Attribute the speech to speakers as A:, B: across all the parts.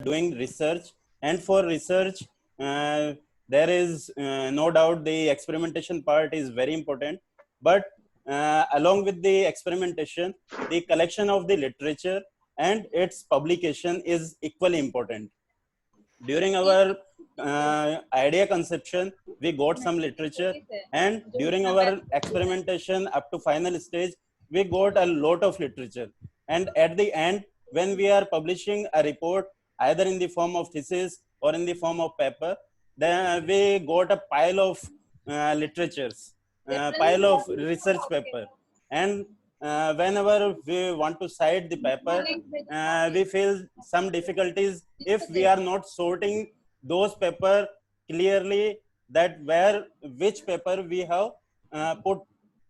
A: doing research, and for research, there is no doubt the experimentation part is very important. But along with the experimentation, the collection of the literature and its publication is equally important. During our idea conception, we got some literature, and during our experimentation up to final stage, we got a lot of literature. And at the end, when we are publishing a report, either in the form of thesis or in the form of paper, then we got a pile of literatures, pile of research paper. And whenever we want to cite the paper, we feel some difficulties if we are not sorting those paper clearly, that where which paper we have put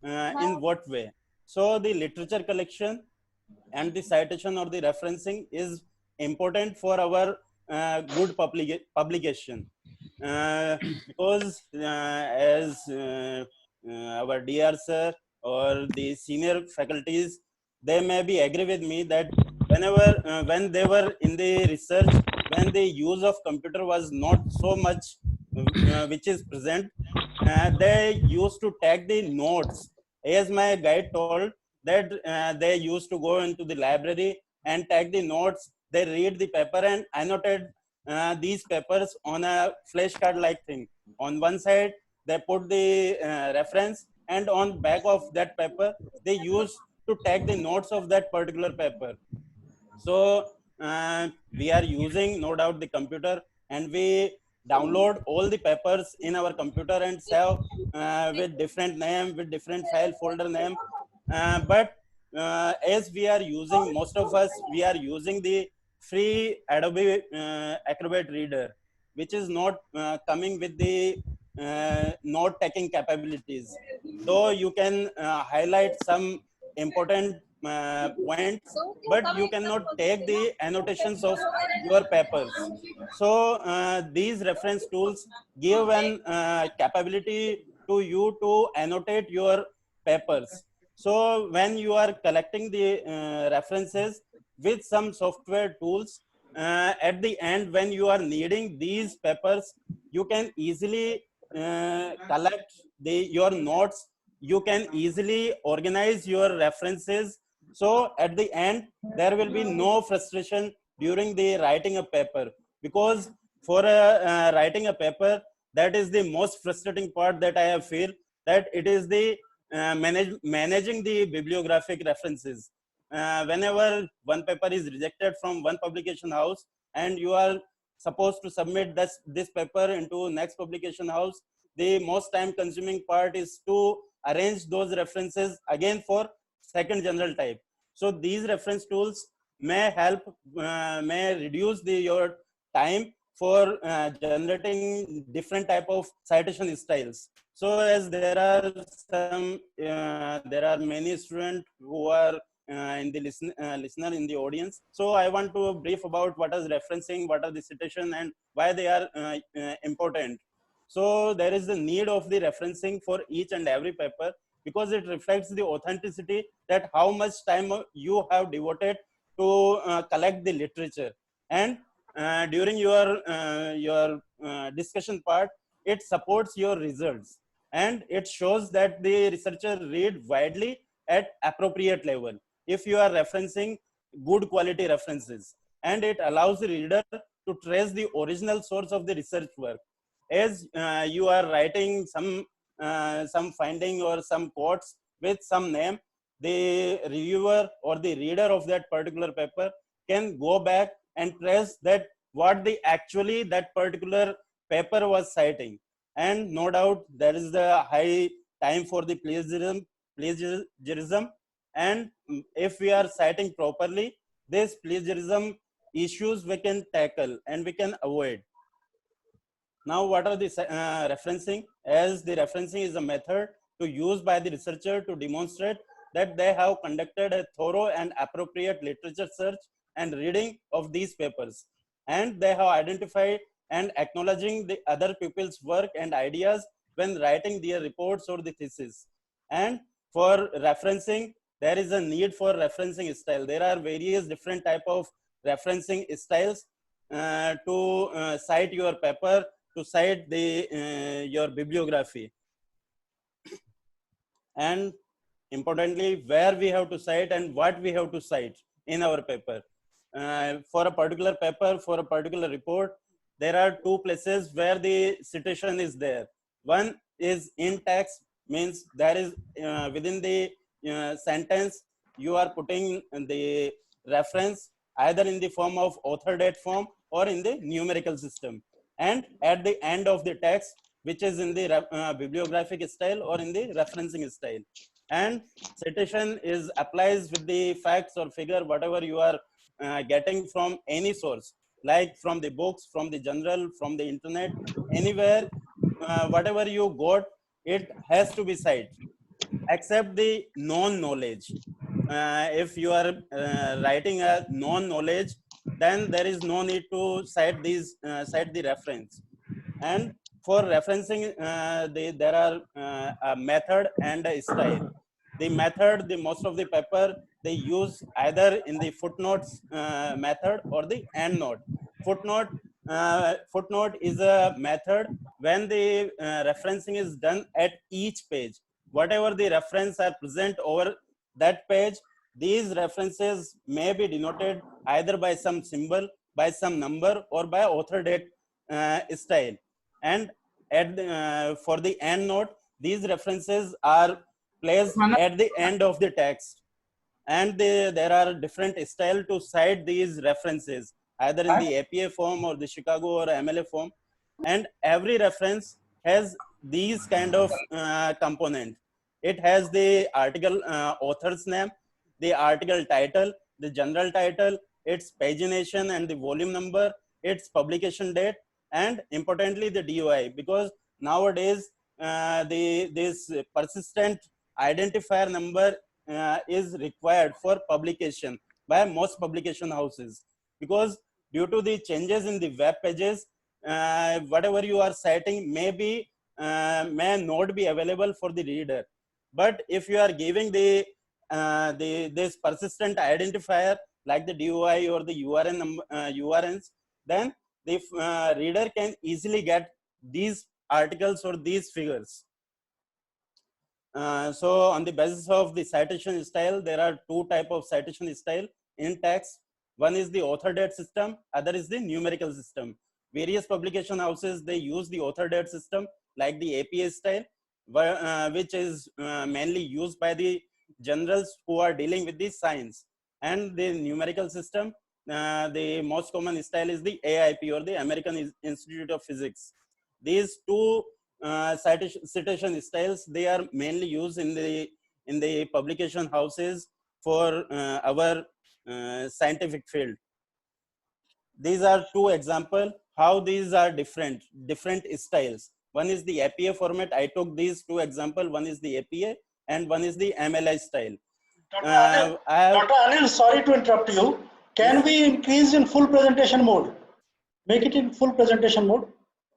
A: in what way. So the literature collection and the citation or the referencing is important for our good publication, because as our dear sir or the senior faculties, they may be agree with me that whenever when they were in the research, when the use of computer was not so much which is present, they used to take the notes. As my guide told, that they used to go into the library and take the notes. They read the paper and annotate these papers on a flashcard like thing. On one side, they put the reference, and on back of that paper, they used to take the notes of that particular paper. So we are using, no doubt, the computer, and we download all the papers in our computer and save with different name, with different file folder name. But as we are using, most of us, we are using the free Adobe Acrobat Reader, which is not coming with the note taking capabilities. Though you can highlight some important points, but you cannot take the annotations of your papers. So these reference tools give an capability to you to annotate your papers. So when you are collecting the references with some software tools, at the end, when you are needing these papers, you can easily collect your notes. You can easily organize your references. So at the end, there will be no frustration during the writing a paper, because for writing a paper, that is the most frustrating part that I have feel, that it is the managing the bibliographic references. Whenever one paper is rejected from one publication house, and you are supposed to submit this paper into next publication house, the most time consuming part is to arrange those references again for second general type. So these reference tools may help, may reduce your time for generating different type of citation styles. So as there are many students who are in the listener in the audience. So I want to brief about what is referencing, what are the citation, and why they are important. So there is the need of the referencing for each and every paper, because it reflects the authenticity, that how much time you have devoted to collect the literature. And during your discussion part, it supports your results, and it shows that the researcher read widely at appropriate level if you are referencing good quality references, and it allows the reader to trace the original source of the research work. As you are writing some finding or some quotes with some name, the reviewer or the reader of that particular paper can go back and trace that what the actually that particular paper was citing. And no doubt there is the high time for the plagiarism. And if we are citing properly, this plagiarism issues we can tackle and we can avoid. Now, what are the referencing? As the referencing is a method to use by the researcher to demonstrate that they have conducted a thorough and appropriate literature search and reading of these papers, and they have identified and acknowledging the other people's work and ideas when writing their reports or the thesis. And for referencing, there is a need for referencing style. There are various different type of referencing styles. to cite your paper, to cite the your bibliography, and importantly where we have to cite and what we have to cite in our paper. For a particular paper, for a particular report, there are two places where the citation is there. One is in text, means there is within the sentence you are putting the reference either in the form of author date form or in the numerical system, and at the end of the text, which is in the bibliographic style or in the referencing style. And citation is applies with the facts or figure whatever you are getting from any source, like from the books, from the journal, from the internet, anywhere. Whatever you got, it has to be cited, except the known knowledge. If you are writing a known knowledge, then there is no need to cite the reference. And for referencing, there are a method and a style. The method, the most of the paper they use either in the footnotes method or the endnote. Footnote is a method when the referencing is done at each page. Whatever the reference are present over that page, these references may be denoted either by some symbol, by some number, or by author date style. And for the end note, these references are placed at the end of the text, and there are different style to cite these references either in the APA form or the Chicago or MLA form. And every reference has these kind of component. It has the article author's name, the article title, the general title, its pagination and the volume number, its publication date, and importantly the DOI, because nowadays this persistent identifier number is required for publication by most publication houses, because due to the changes in the web pages, whatever you are citing may not be available for the reader. But if you are giving the this persistent identifier like the DOI or the URNs, then the reader can easily get these articles or these figures. So on the basis of the citation style, there are two type of citation style in text. One is the author date system, other is the numerical system. Various publication houses, they use the author date system like the APA style, which is mainly used by the generals who are dealing with the science. And the numerical system, the most common style is the AIP or the American Institute of Physics. These two citation styles, they are mainly used in the publication houses for our scientific field. These are two examples how these are different styles. One is the APA format. I took these two examples. One is the APA and one is the MLI style.
B: Dr. Anil, sorry to interrupt you. Can we increase in full presentation mode? Make it in full presentation mode.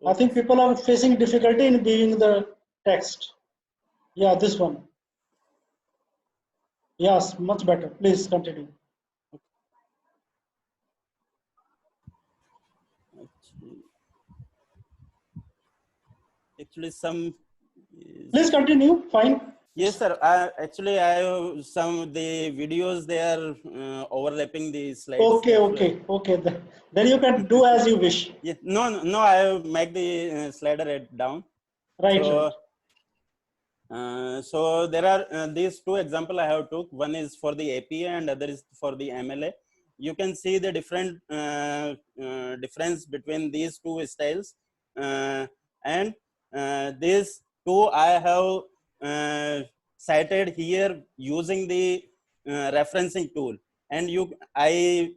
B: I think people are facing difficulty in viewing the text. Yeah, this one. Yes, much better. Please continue.
A: Actually, some.
B: Please continue. Fine.
A: Yes, sir. Actually, I have some the videos. They are overlapping the slides.
B: Okay. Then you can do as you wish.
A: Yeah. No. I make the slider down.
B: Right.
A: So there are these two examples I have took. One is for the APA and other is for the MLA. You can see the different difference between these two styles, and these two I have cited here using the referencing tool. And I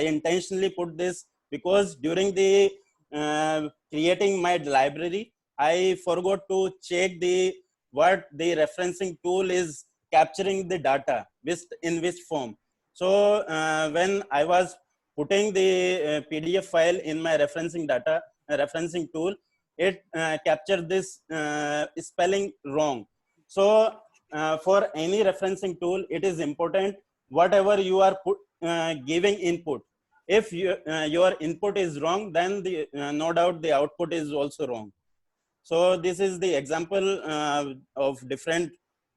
A: intentionally put this because during the creating my library, I forgot to check what the referencing tool is capturing the data, in which form. So when I was putting the PDF file in my referencing tool, it captured this spelling wrong. So for any referencing tool, it is important whatever you are giving input, if your input is wrong, then no doubt the output is also wrong. So this is the example of different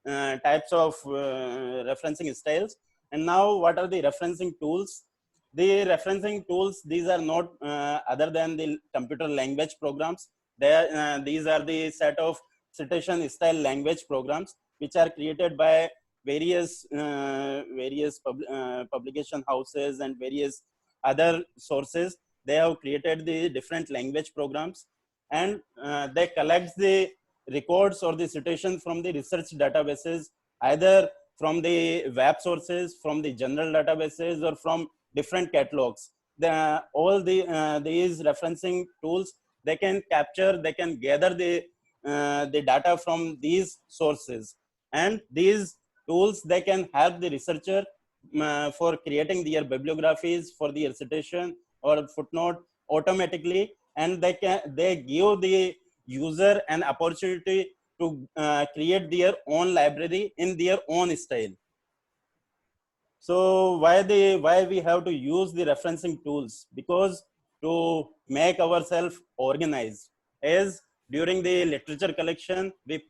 A: types of referencing styles. And now what are the referencing tools? The referencing tools, these are not other than the computer language programs. These are the set of citation style language programs which are created by various publication houses and various other sources. They have created the different language programs, and they collect the records or the citations from the research databases, either from the web sources, from the general databases, or from different catalogs. All these referencing tools, they can capture, they can gather the data from these sources, and these tools, they can help the researcher for creating their bibliographies for their citation or footnote automatically, and they give the user an opportunity to create their own library in their own style. So why we have to use the referencing tools? Because to make ourselves organized, as during the literature collection, we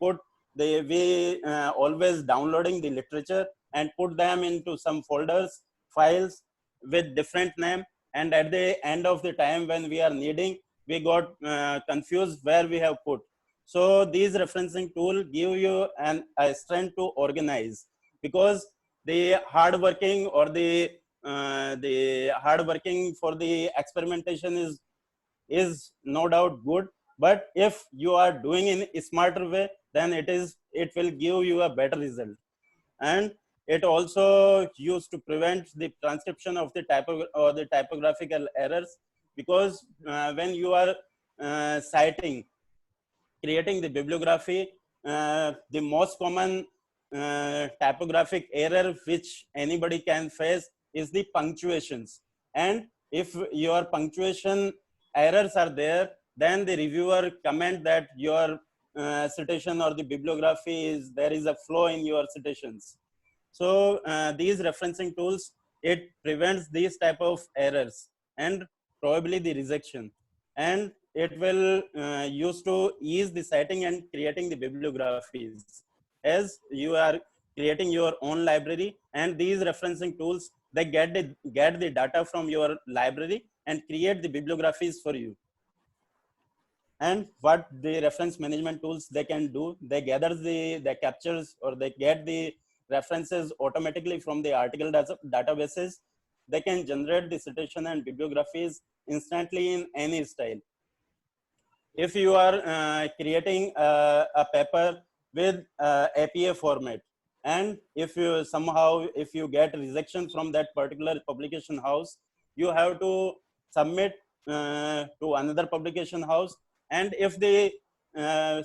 A: always downloading the literature and put them into some folders, files with different name, and at the end of the time when we are needing, we got confused where we have put. So these referencing tool give you a strength to organize, because the hard working or the hard working for the experimentation is no doubt good, but if you are doing in a smarter way, then it will give you a better result. And it also used to prevent the transcription of the typographical errors, because when you are citing, creating the bibliography, the most common typographic error which anybody can face is the punctuations. And if your punctuation errors are there, then the reviewer comment that your citation or the bibliography there is a flaw in your citations. So these referencing tools, it prevents these type of errors and probably the rejection, and it will use to ease the citing and creating the bibliographies, as you are creating your own library, and these referencing tools, they get the data from your library and create the bibliographies for you. And what the reference management tools they can do, they captures or they get the references automatically from the article databases. They can generate the citation and bibliographies instantly in any style. If you are creating a paper with APA format, and if you get rejection from that particular publication house, you have to submit to another publication house. And if the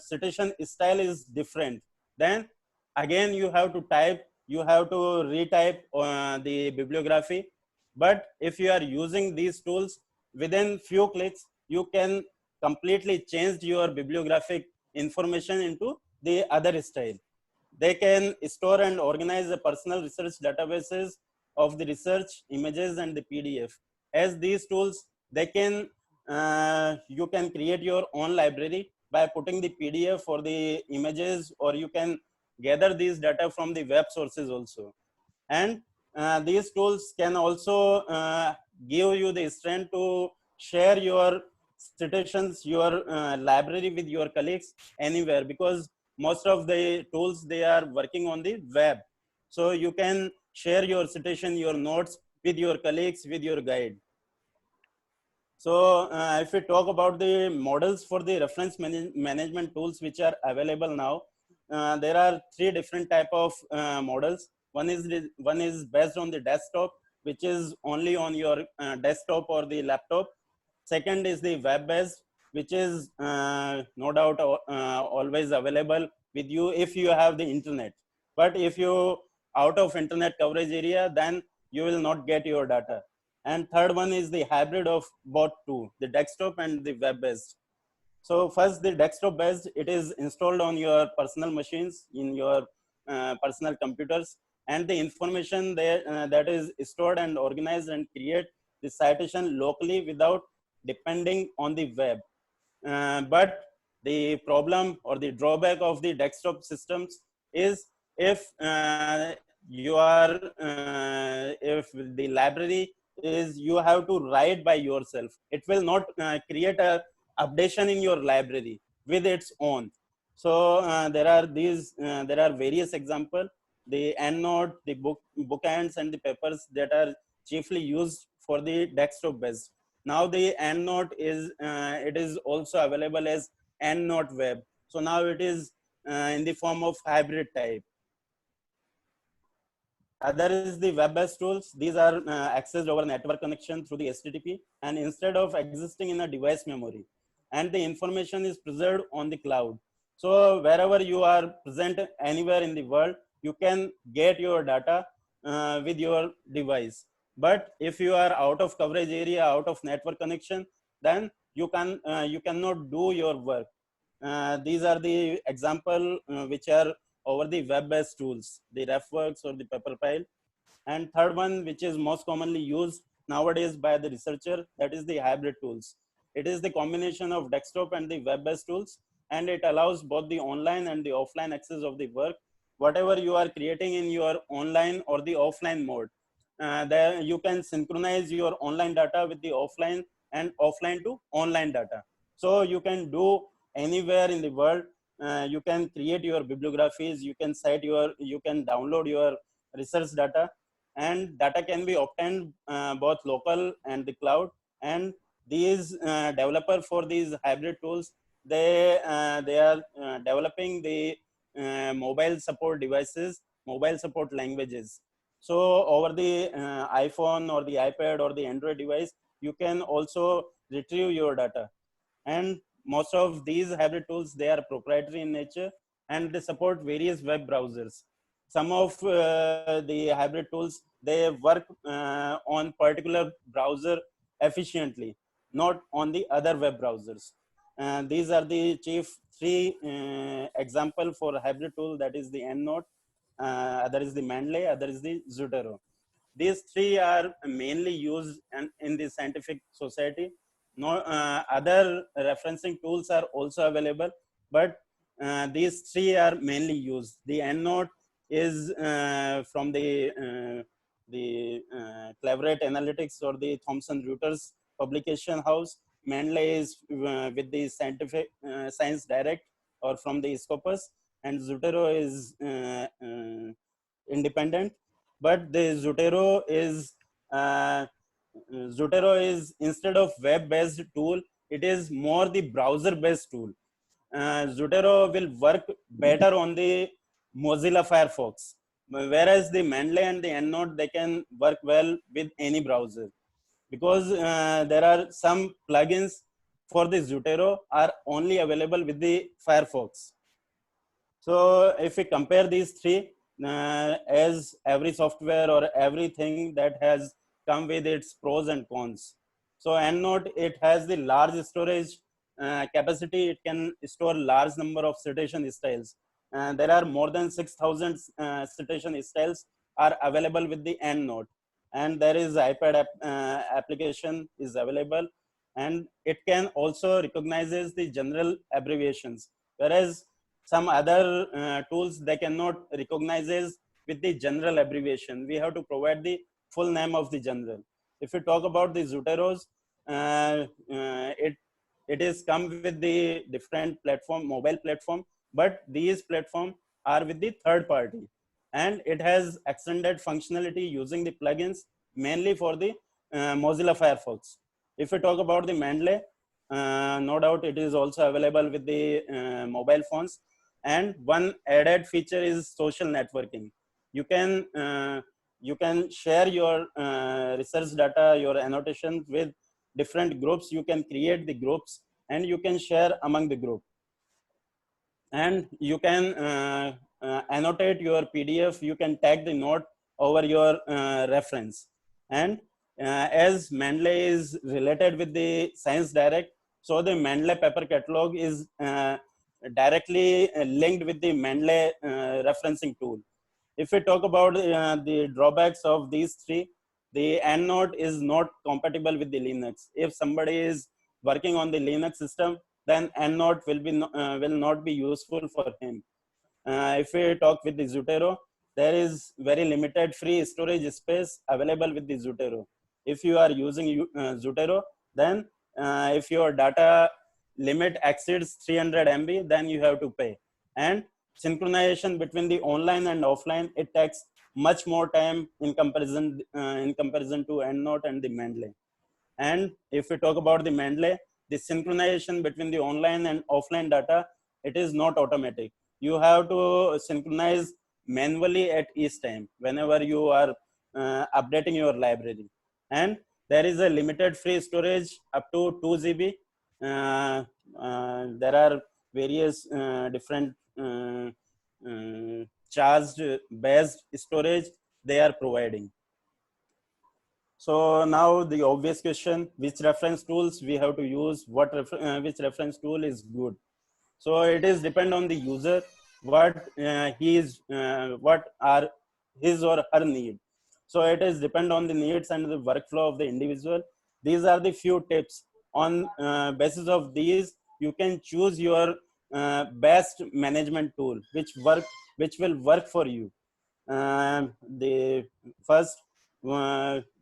A: citation style is different, then again you have to retype the bibliography. But if you are using these tools, within few clicks, you can completely change your bibliographic information into the other style. They can store and organize the personal research databases of the research images and the PDF. As these tools, you can create your own library by putting the PDF or the images, or you can gather these data from the web sources also. And these tools can also give you the strength to share your citations, your library with your colleagues anywhere, because most of the tools, they are working on the web. So you can share your citation, your notes with your colleagues, with your guide. So if we talk about the models for the reference management tools which are available now, there are three different type of models. One is based on the desktop, which is only on your desktop or the laptop. Second is the web based, which is no doubt always available with you if you have the internet. But if you out of internet coverage area, then you will not get your data. And third one is the hybrid of both two, the desktop and the web based. So first, the desktop based, it is installed on your personal machines, in your personal computers, and the information there that is stored and organized and the citation locally without depending on the web. But the problem or the drawback of the desktop systems is if you are if the library is you have to write by yourself, it will not create a updation in your library with its own. So there are various examples, the EndNote, the bookends and the papers that are chiefly used for the desktop based. Now the EndNote is it is also available as EndNote web. So now it is in the form of hybrid type. Other is the web-based tools. These are accessed over network connection through the HTTP, and instead of existing in a device memory, and the information is preserved on the cloud. So wherever you are present anywhere in the world, you can get your data with your device. But if you are out of coverage area, out of network connection, then you cannot do your work. These are the example which are over the web-based tools, the RefWorks or the Paperpile. And third one, which is most commonly used nowadays by the researcher, that is the hybrid tools. It is the combination of desktop and the web-based tools, and it allows both the online and the offline access of the work. Whatever you are creating in your online or the offline mode, there you can synchronize your online data with the offline and offline to online data. So you can do anywhere in the world. You can create your bibliographies, you can cite you can download your research data, and data can be obtained both local and the cloud. And these developer for these hybrid tools, they are developing the mobile support devices, mobile support languages. So over the iPhone or the iPad or the Android device, you can also retrieve your data. And most of these hybrid tools, they are proprietary in nature, and they support various web browsers. Some of the hybrid tools, they work on particular browser efficiently, not on the other web browsers. These are the chief three example for hybrid tool, that is the EndNote, other is the Mendeley, other is the Zotero. These three are mainly used in the scientific society. No other referencing tools are also available, but these three are mainly used. The EndNote is from the Collaborate Analytics or the Thomson Reuters publication house. Mendeley is with the Science Direct or from the Scopus, and Zotero is independent. But the Zotero is instead of web-based tool, it is more the browser-based tool. Zotero will work better on the Mozilla Firefox, whereas the Mendeley and the EndNote, they can work well with any browser, because there are some plugins for the Zotero are only available with the Firefox. So if we compare these three, as every software or everything that has come with its pros and cons. So EndNote, it has the large storage capacity. It can store large number of citation styles. There are more than 6,000 citation styles are available with the EndNote. And there is iPad application is available, and it can also recognizes the general abbreviations, whereas some other tools, they cannot recognizes with the general abbreviation. We have to provide the full name of the general. If we talk about the Zoteros, it is come with the different platform, mobile platform, but these platform are with the third party, and it has extended functionality using the plugins mainly for the Mozilla Firefox. If we talk about the Mendeley, no doubt it is also available with the mobile phones. And one added feature is social networking. You can share your research data, your annotations with different groups. You can create the groups and you can share among the group. And you can annotate your PDF. You can tag the note over your reference. And as Mendeley is related with the Science Direct, so the Mendeley paper catalog is directly linked with the Mendeley referencing tool. If we talk about the drawbacks of these three, the end node is not compatible with the Linux. If somebody is working on the Linux system, then end node will not be useful for him. If we talk with the Zotero, there is very limited free storage space available with the Zotero. If you are using Zotero, then if your data limit exceeds 300 MB, then you have to pay. And synchronization between the online and offline, it takes much more time in comparison to EndNote and the Mendeley. And if we talk about the Mendeley, the synchronization between the online and offline data, it is not automatic. You have to synchronize manually at each time whenever you are updating your library. And there is a limited free storage up to 2 GB. There are various different charged based storage they are providing. So now the obvious question, which reference tools we have to use, which reference tool is good. So it is depend on the user, what are his or her need. So it is depend on the needs and the workflow of the individual. These are the few tips. On basis of these, you can choose your best management tool, which will work for you. The first,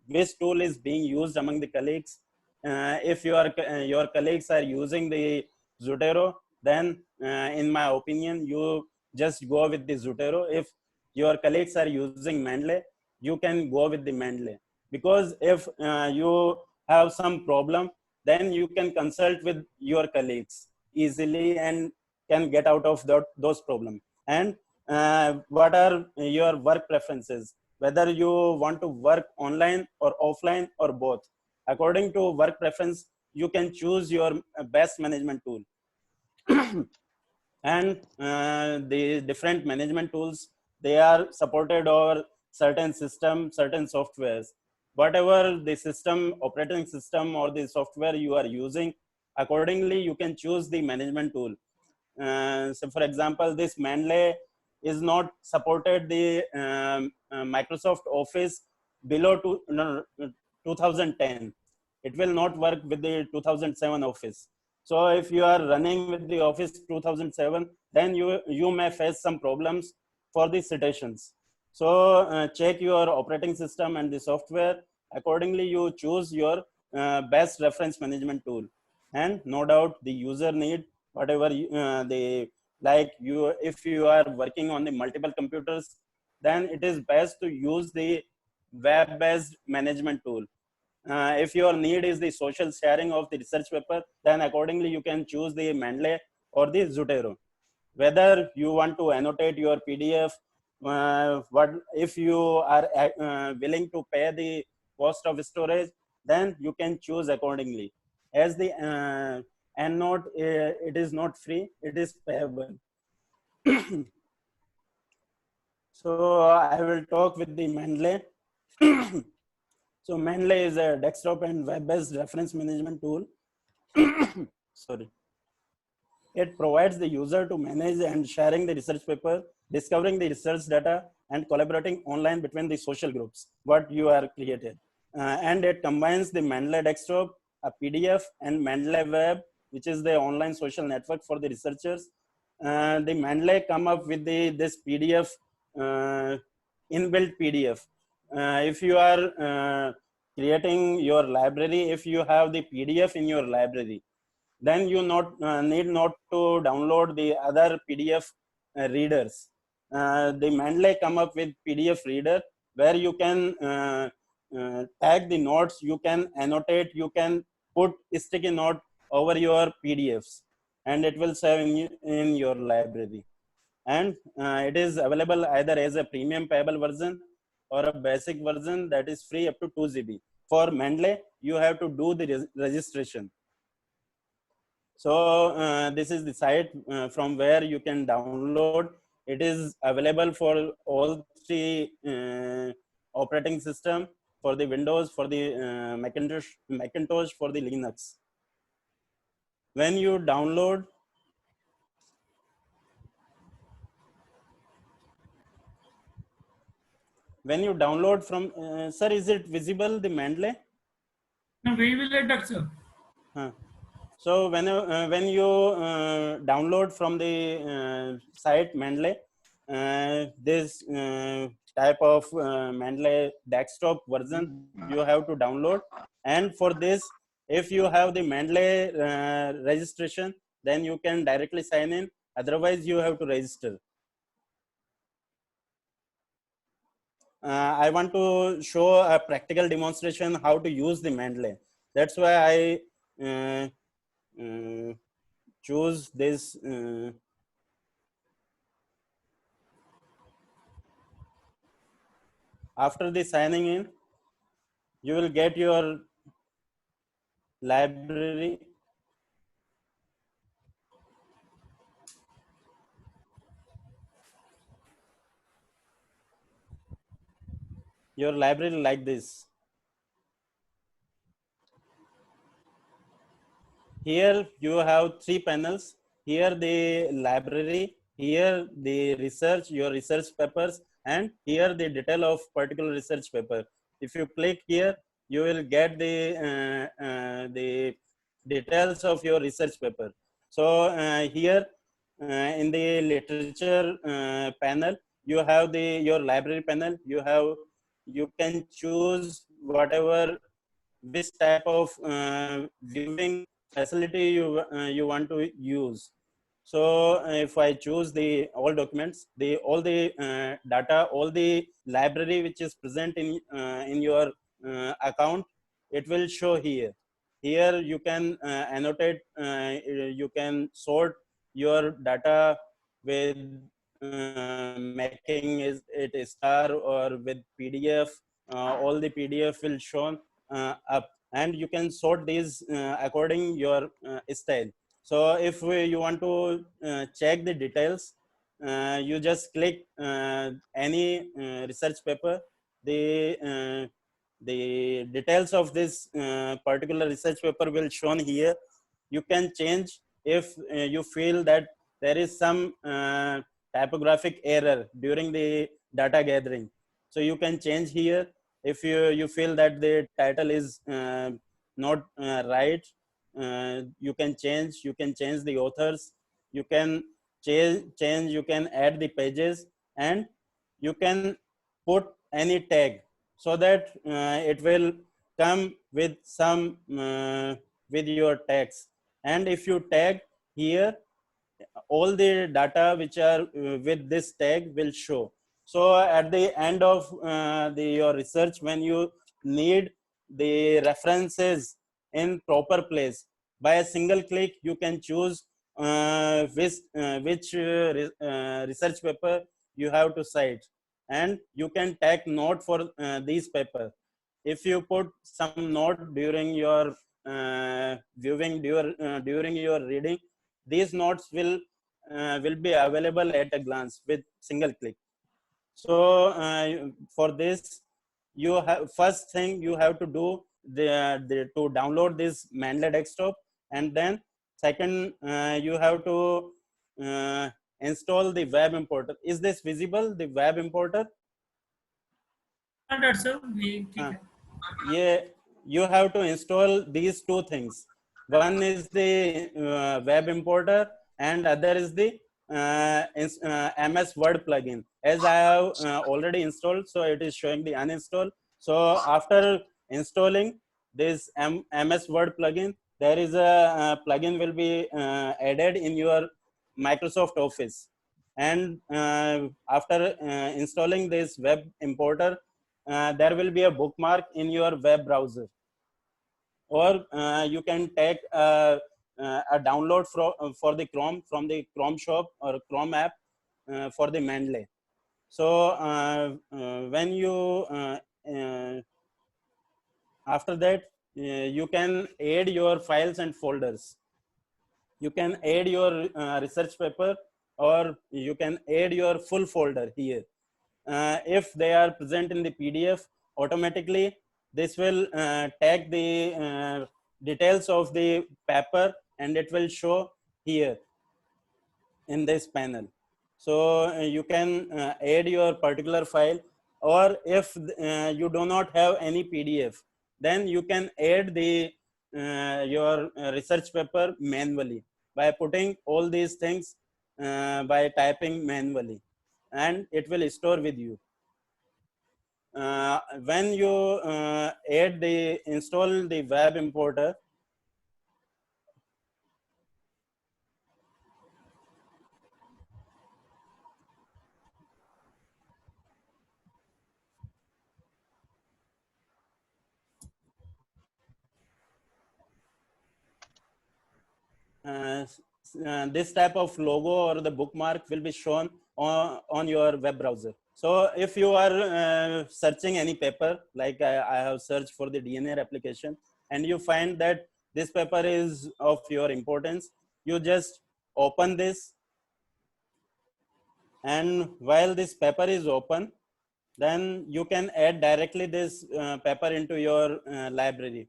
A: which tool is being used among the colleagues. If your colleagues are using the Zotero, then in my opinion, you just go with the Zotero. If your colleagues are using Mendeley, you can go with the Mendeley, because if you have some problem, then you can consult with your colleagues easily and can get out of those problems. And what are your work preferences, whether you want to work online or offline or both. According to work preference, you can choose your best management tool. And the different management tools, they are supported over certain system, certain softwares. Whatever the system, operating system or the software you are using, accordingly you can choose the management tool. So for example, this Mendeley is not supported the Microsoft Office below 2010. It will not work with the 2007 Office. So if you are running with the Office 2007, then you may face some problems for the citations. So check your operating system and the software. Accordingly, you choose your best reference management tool. And no doubt the user need whatever if you are working on the multiple computers, then it is best to use the web-based management tool. If your need is the social sharing of the research paper, then accordingly you can choose the Mendeley or the Zotero. Whether you want to annotate your PDF, what if you are willing to pay the cost of storage, then you can choose accordingly. As the EndNote, it is not free, it is payable. So I will talk with the Mendeley. So Mendeley is a desktop and web-based reference management tool. Sorry. It provides the user to manage and sharing the research paper, discovering the research data, and collaborating online between the social groups, what you are created. And it combines the Mendeley desktop, a PDF, and Mendeley web, which is the online social network for the researchers. The Mendeley come up with this PDF, inbuilt PDF. If you are creating your library, if you have the PDF in your library, then you need not to download the other PDF readers. The Mendeley come up with PDF reader where you can tag the notes, you can annotate, you can put sticky note over your PDFs, and it will save in your library. And it is available either as a premium payable version or a basic version that is free up to 2 GB. For Mendeley, you have to do the registration. So this is the site from where you can download. It is available for all three operating system, for the Windows, for the Macintosh, for the Linux. When you download, when you download from sir, is it visible, the Mendeley?
C: No, we will let sir.
A: So when you download from the site Mendeley, this type of Mendeley desktop version you have to download, and for this, if you have the Mendeley registration, then you can directly sign in, otherwise you have to register. I want to show a practical demonstration how to use the Mendeley. That's why I choose this. After the signing in, you will get your library. Your library like this. Here you have 3 panels. Here the library, here the research, your research papers, and here the detail of particular research paper. If you click here, you will get the details of your research paper. So here in the literature panel, you have your library panel. You can choose whatever, which type of viewing facility you want to use. So if I choose the all documents, all the data, all the library which is present in your account, it will show here. Here you can annotate, you can sort your data with making it a star or with PDF. All the PDF will show up, and you can sort these according your style. So if you want to check the details, you just click any research paper. The details of this particular research paper will shown here. You can change if you feel that there is some typographic error during the data gathering. So you can change here. If you feel that the title is not right, you can change the authors, you can change, you can add the pages, and you can put any tag, so that it will come with some with your tags. And if you tag here, all the data which are with this tag will show. So at the end of your research, when you need the references in proper place, by a single click you can choose which research paper you have to cite, and you can tag note for these paper. If you put some note during your viewing, during your reading, these notes will be available at a glance with single click. So for this, you have, first thing you have to do to download this Mendeley desktop, and then second you have to install the web importer. Is this visible, the web importer?
C: Sir,
A: Yeah, you have to install these two things. One is the web importer, and other is the MS Word plugin. As I have already installed, so it is showing the uninstall. So after installing this MS Word plugin, there is a plugin will be added in your Microsoft Office. And after installing this web importer, there will be a bookmark in your web browser, or you can take a download for the Chrome, from the Chrome shop or Chrome app for the Mendeley. So when you after that you can add your files and folders. You can add your research paper, or you can add your full folder here. If they are present in the PDF, automatically this will tag the details of the paper, and it will show here in this panel. So you can add your particular file. or if you do not have any PDF, then you can add the your research paper manually by putting all these things by typing manually, and it will store with you. When you install the web importer, this type of logo or the bookmark will be shown on your web browser. So if you are searching any paper, like I have searched for the DNA application, and you find that this paper is of your importance, you just open this, and while this paper is open, then you can add directly this paper into your library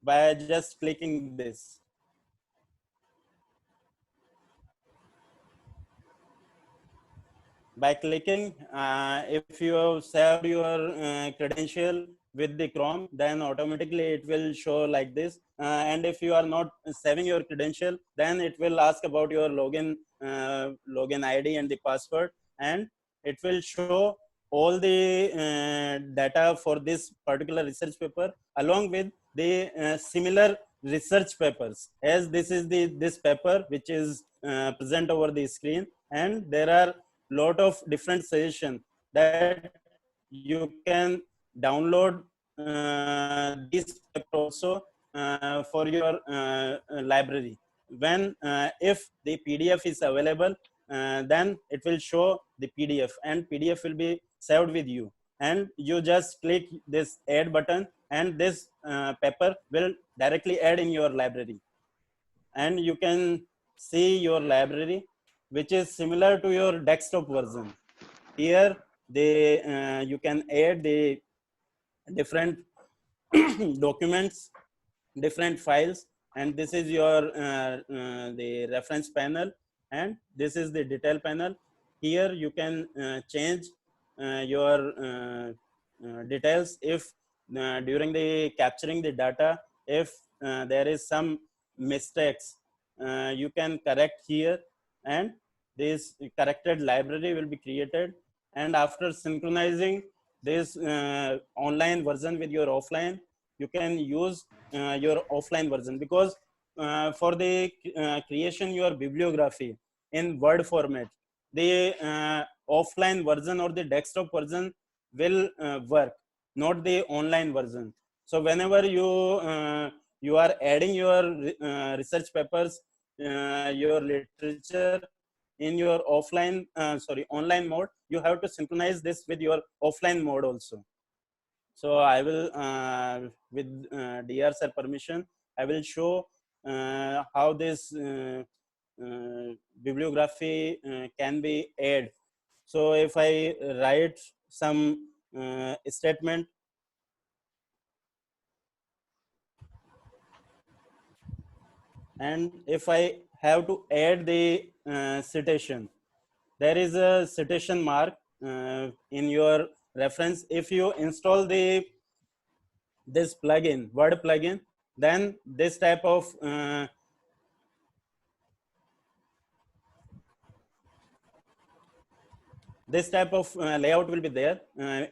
A: by just clicking this. By clicking, if you have saved your credential with the Chrome, then automatically it will show like this. And if you are not saving your credential, then it will ask about your login ID and the password, and it will show all the data for this particular research paper along with the similar research papers, as this is this paper which is present over the screen, and there are lot of different suggestions that you can download these paper also for your library. When if the PDF is available, then it will show the PDF, and PDF will be saved with you, and you just click this add button, and this paper will directly add in your library, and you can see your library which is similar to your desktop version. Here you can add the different documents, different files, and this is your the reference panel, and this is the detail panel. Here you can change your details if during the capturing the data, if there is some mistakes, you can correct here, and this corrected library will be created. And after synchronizing this online version with your offline, you can use your offline version, because for the creation your bibliography in Word format, the offline version or the desktop version will work, not the online version. So whenever you are adding your research papers, your literature in your online mode, you have to synchronize this with your offline mode also. So I will with DR sir permission, I will show how this bibliography can be added. So if I write some statement, and if I have to add the citation, there is a citation mark in your reference. If you install this plugin, Word plugin, then this type of layout will be there,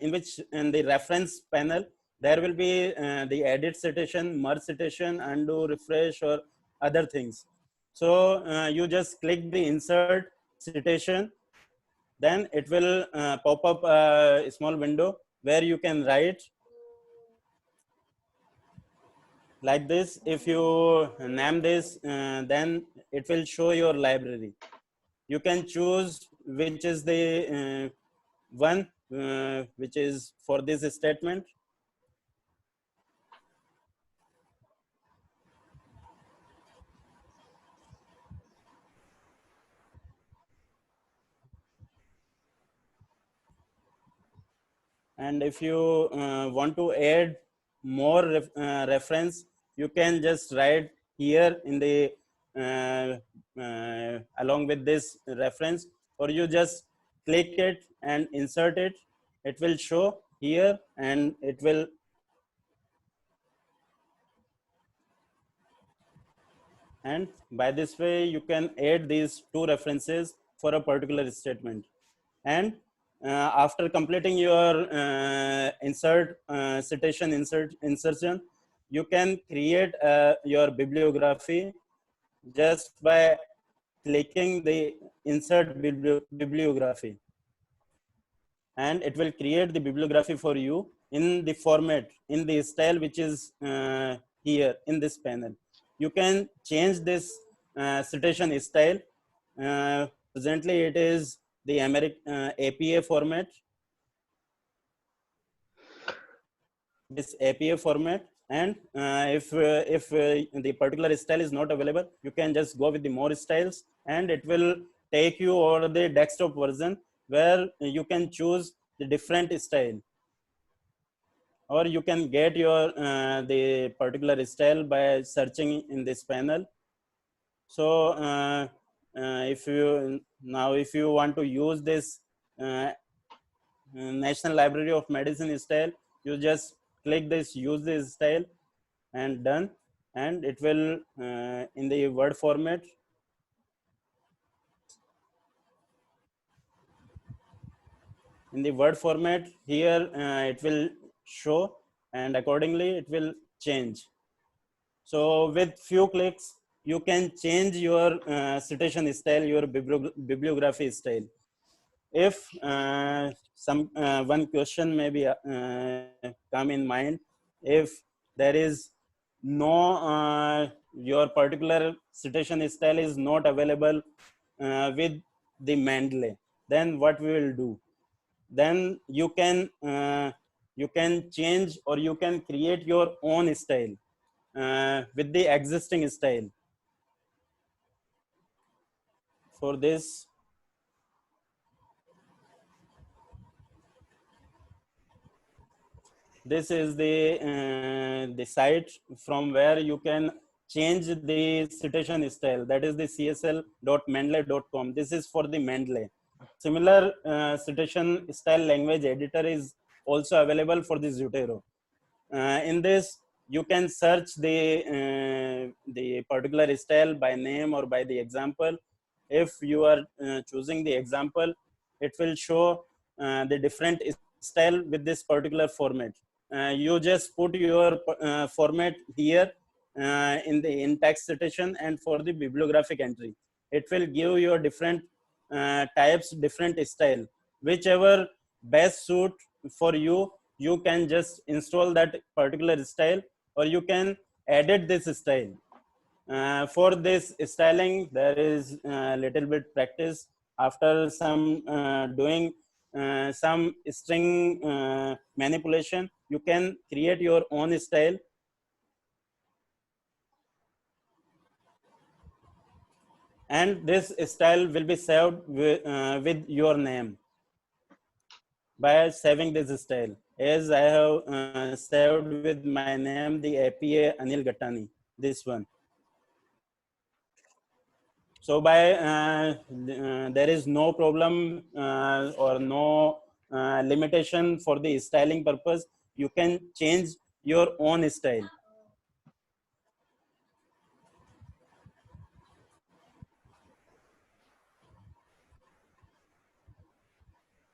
A: in which in the reference panel there will be the edit citation, merge citation, undo, refresh, or other things. So you just click the insert citation, then it will pop up a small window where you can write like this. If you name this, then it will show your library. You can choose which is the one which is for this statement. And if you want to add more reference, you can just write here in the along with this reference, or you just click it and insert it. it will show here, and it will and by this way you can add these two references for a particular statement. And after completing your citation insertion, you can create your bibliography just by clicking the insert bibliography, and it will create the bibliography for you in the format, in the style which is here in this panel. You can change this citation style. Presently it is the APA format, this APA format. And if the particular style is not available, you can just go with the more styles, and it will take you over the desktop version where you can choose the different style, or you can get your the particular style by searching in this panel. So if you want to use this National Library of Medicine style, you just click this use this style and done, and it will in the Word format. In the Word format here, it will show, and accordingly it will change. So with few clicks, you can change your citation style, your bibliography style. If some one question may be come in mind, if there is no your particular citation style is not available with the Mendeley, then what we will do? Then you can change, or you can create your own style with the existing style. For this, this is the site from where you can change the citation style. That is the csl.mendeley.com. This is for the Mendeley. Similar citation style language editor is also available for the Zotero. In this, you can search the particular style by name or by the example. If you are choosing the example, it will show the different style with this particular format. You just put your format here in the in-text citation and for the bibliographic entry. It will give you different types, different style. Whichever best suit for you, you can just install that particular style, or you can edit this style. For this styling, there is a little bit practice. After some doing some string manipulation, you can create your own style. And this style will be saved with your name by saving this style. As I have saved with my name the APA Anil Gattani, this one. So by there is no problem or no limitation for the styling purpose. You can change your own style.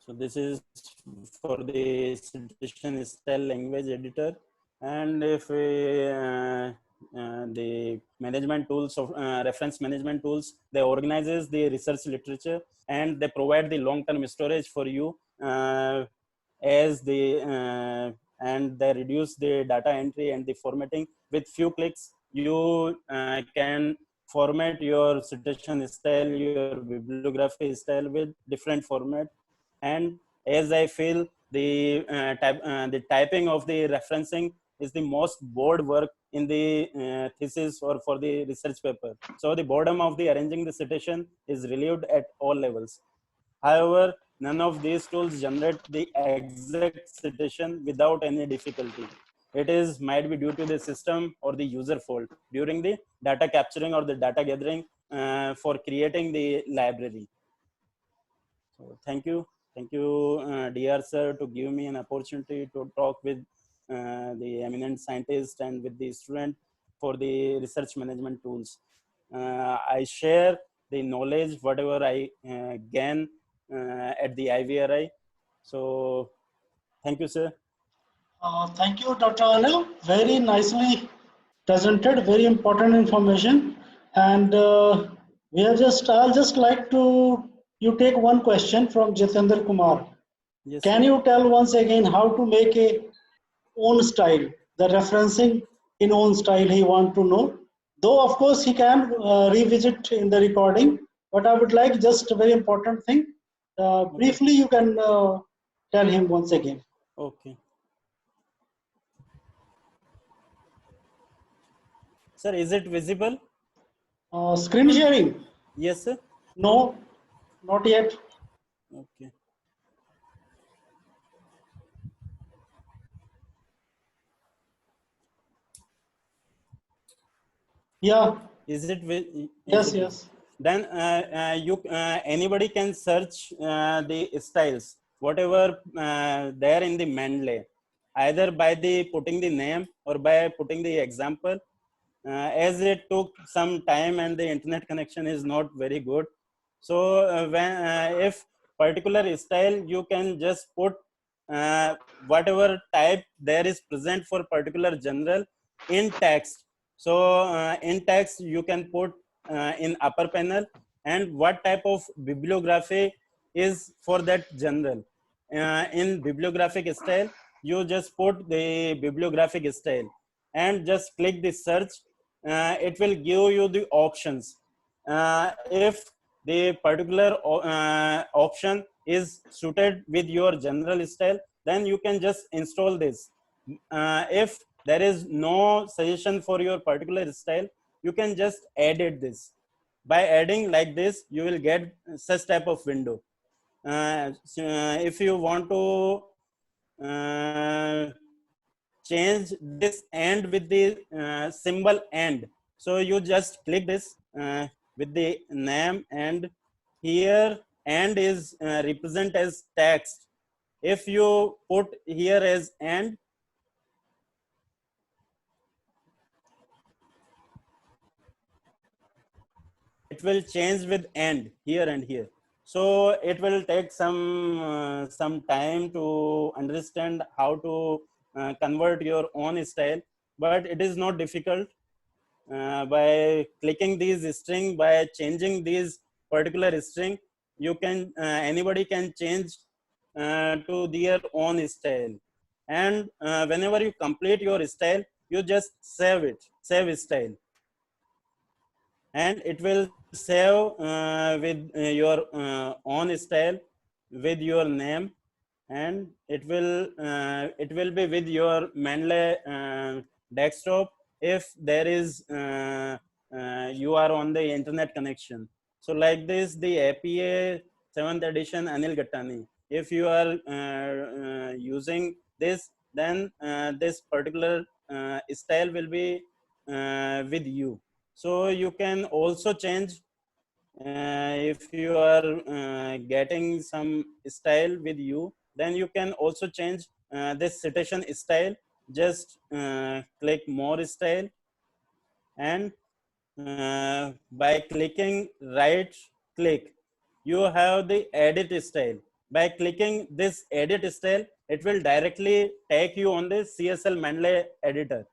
A: So this is for the citation style language editor. And if the management tools of reference management tools, they organizes the research literature, and they provide the long-term storage for you as the and they reduce the data entry and the formatting. With few clicks, you can format your citation style, your bibliography style with different format. And as I feel, the typing of the referencing is the most bored work in the thesis or for the research paper. So the boredom of the arranging the citation is relieved at all levels. However, none of these tools generate the exact citation without any difficulty. It is might be due to the system or the user fault during the data capturing or the data gathering for creating the library. So thank you. Thank you, dear sir, to give me an opportunity to talk with the eminent scientist and with the student for the research management tools. I share the knowledge, whatever I gain at the IVRI. So, thank you, sir.
B: Thank you, Dr. Anil. Very nicely presented, very important information. And I'll just like to, you take one question from Jitendra Kumar.
A: Yes,
B: Can
A: sir.
B: you tell once again how to make a own style? The referencing in own style he want to know. Though of course he can revisit in the recording, but I would like just a very important thing.
A: Okay.
B: Briefly, you can tell him once again.
A: Okay. Sir, is it visible?
B: Screen sharing?
A: Yes, sir.
B: No, not yet.
A: Okay.
B: Yeah.
A: Is it
B: Yes, yes.
A: then anybody can search the styles whatever there in the Mendeley, either by the putting the name or by putting the example, as it took some time and the internet connection is not very good. So when if particular style, you can just put whatever type there is present for particular general in text. So in text you can put in upper panel and what type of bibliography is for that general. In bibliographic style, you just put the bibliographic style and just click the search. It will give you the options. If the particular option is suited with your general style, then you can just install this. If there is no suggestion for your particular style, you can just edit this. By adding like this, you will get such type of window. If you want to change this and with the symbol and, so you just click this with the name, and here and is represent as text. If you put here as and, it will change with and here and here. So it will take some time to understand how to convert your own style, but it is not difficult. By clicking these string, by changing these particular string, you can anybody can change to their own style. And whenever you complete your style, you just save style, and it will save with your own style with your name, and it will be with your Mendeley desktop if there is you are on the internet connection. So like this, the APA 7th edition Anil Gattani, if you are using this, then this particular style will be with you. So you can also change if you are getting some style with you, then you can also change this citation style. Just click more style, and by clicking right click, you have the edit style. By clicking this edit style, it will directly take you on the CSL Mendeley editor.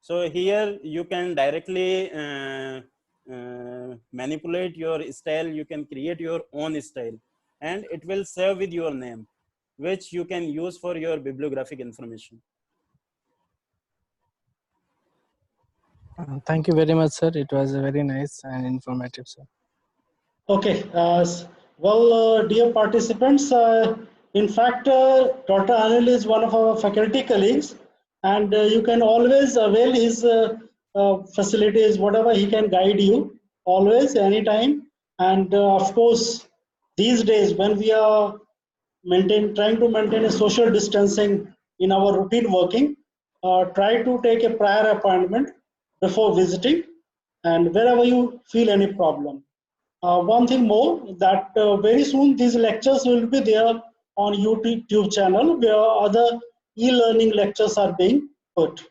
A: So here you can directly manipulate your style. You can create your own style, and it will save with your name, which you can use for your bibliographic information.
D: Thank you very much, sir. It was very nice and informative, sir.
B: Okay. Dear participants, in fact, Dr. Anil is one of our faculty colleagues, and you can always avail his facilities, whatever he can guide you, always, anytime. And of course, these days when we are trying to maintain a social distancing in our routine working, try to take a prior appointment before visiting, and wherever you feel any problem. One thing more, that very soon these lectures will be there on YouTube channel where other e-learning lectures are being put.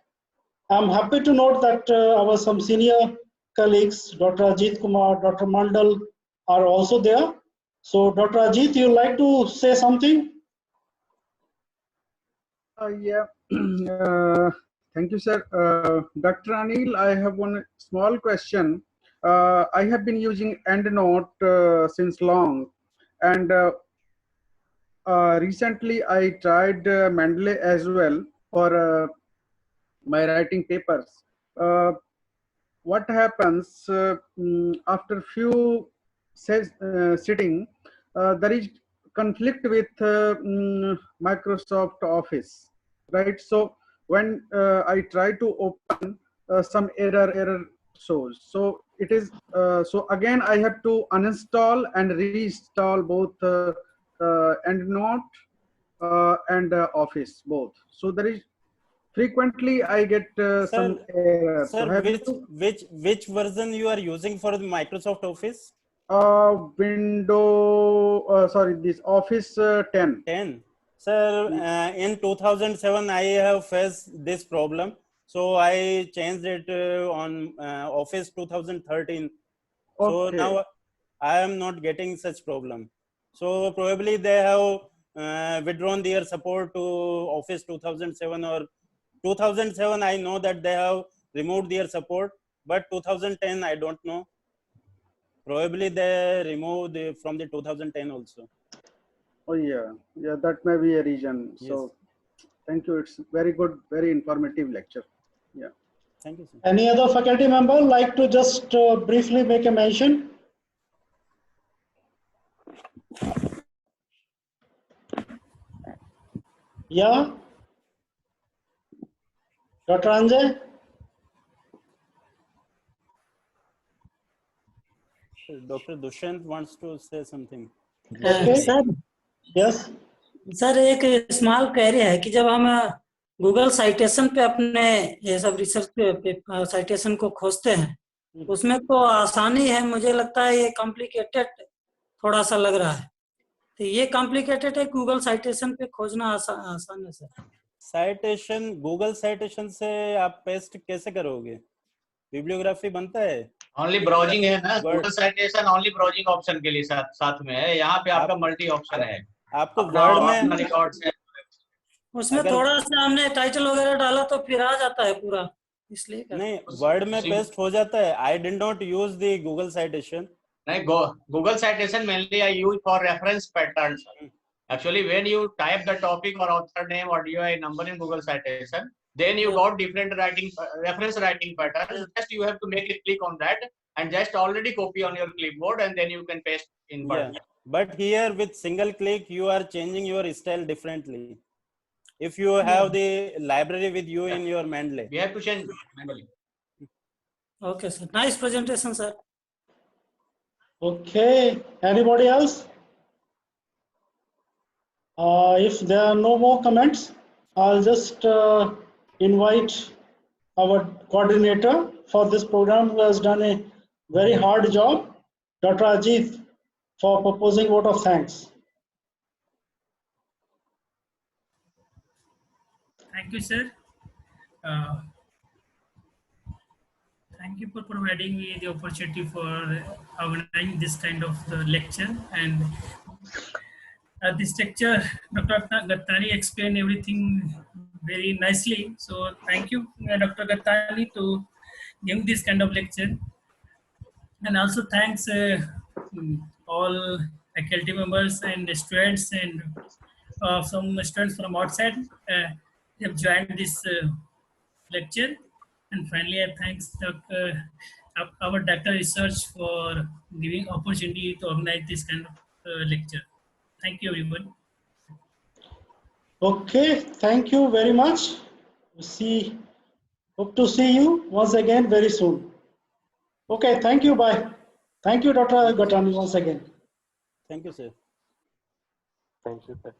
B: I'm happy to note that our some senior colleagues, Dr. Ajeet Kumar, Dr. Mandal are also there. So Dr. Ajeet, you like to say something?
E: Yeah, thank you, sir. Dr. Anil, I have one small question. I have been using EndNote since long, and recently I tried Mendeley as well for my writing papers. What happens after few sitting, there is conflict with Microsoft Office, right? So when I try to open some error shows. So it is so again I have to uninstall and reinstall both EndNote and Office both. So there is frequently I get some errors. So
A: Sir, which version you are using for the Microsoft Office?
E: Sorry, this Office 10.
A: 10. Sir, in 2007 I have faced this problem, so I changed it on Office 2013. So
E: Okay.
A: now I am not getting such problem. So probably they have withdrawn their support to Office 2007 or 2007. I know that they have removed their support, but 2010 I don't know. Probably they removed from the 2010 also.
E: Oh yeah, yeah, that may be a reason.
A: Yes.
E: So thank you. It's very good, very informative lecture. Yeah.
A: Thank you, sir.
B: Any other faculty member like to just briefly make a mention? Yeah, Dr. Anjay?
A: Dr. Dushyant wants to say something.
B: Okay.
F: Sir
B: Yes.
F: Sir एक small query है कि जब हम Google citation पे अपने ये सब research पे साइटेशन को खोजते हैं उसमें तो आसानी है, मुझे लगता है ये कॉम्प्लिकेटेड थोड़ा सा लग रहा है, तो ये कॉम्प्लिकेटेड है गूगल साइटेशन पे खोजना आसान है सर?
A: साइटेशन गूगल साइटेशन से आप पेस्ट कैसे करोगे? बिब्लियोग्राफी बनता है,
G: ओनली ब्राउजिंग है ना, Google citation only browsing option के लिए साथ में है, यहाँ पे आपका मल्टी ऑप्शन है,
A: आपको वर्ड में
G: रिकॉर्ड्स है
F: उसमें थोड़ा सा हमने टाइटल वगैरह डाला तो फिर आ जाता है पूरा, इसलिए
A: नहीं वर्ड में पेस्ट हो जाता है. I did not use the Google citation.
G: नहीं, Google citation mainly I use for reference patterns. Actually, when you type the topic or author name or DOI number in Google Citation, then you got different reference writing patterns. Just you have to make a click on that and just already copy on your clipboard and then you can paste in.
A: Yeah. But here with single click, you are changing your style differently. If you have the library with you in your Mendeley,
G: we have to change manually.
F: Okay, sir. Nice presentation, sir.
B: Okay. Anybody else? If there are no more comments, I'll just invite our coordinator for this program, who has done a very hard job, Dr. Ajeet, for proposing vote of thanks.
C: Thank you, sir. Thank you for providing me the opportunity for organizing this kind of lecture. And this lecture, Dr. Gattani explained everything very nicely. So thank you, Dr. Gattani, to give this kind of lecture. And also thanks all faculty members and students and some students from outside have joined this lecture. And finally, I thanks our Dr. Research for giving opportunity to organize this kind of lecture. Thank you, everyone.
B: Okay, thank you very much. Hope to see you once again very soon. Okay, thank you. Bye. Thank you, Dr. Gattani, once again.
A: thank you, sir.
H: Thank you, sir.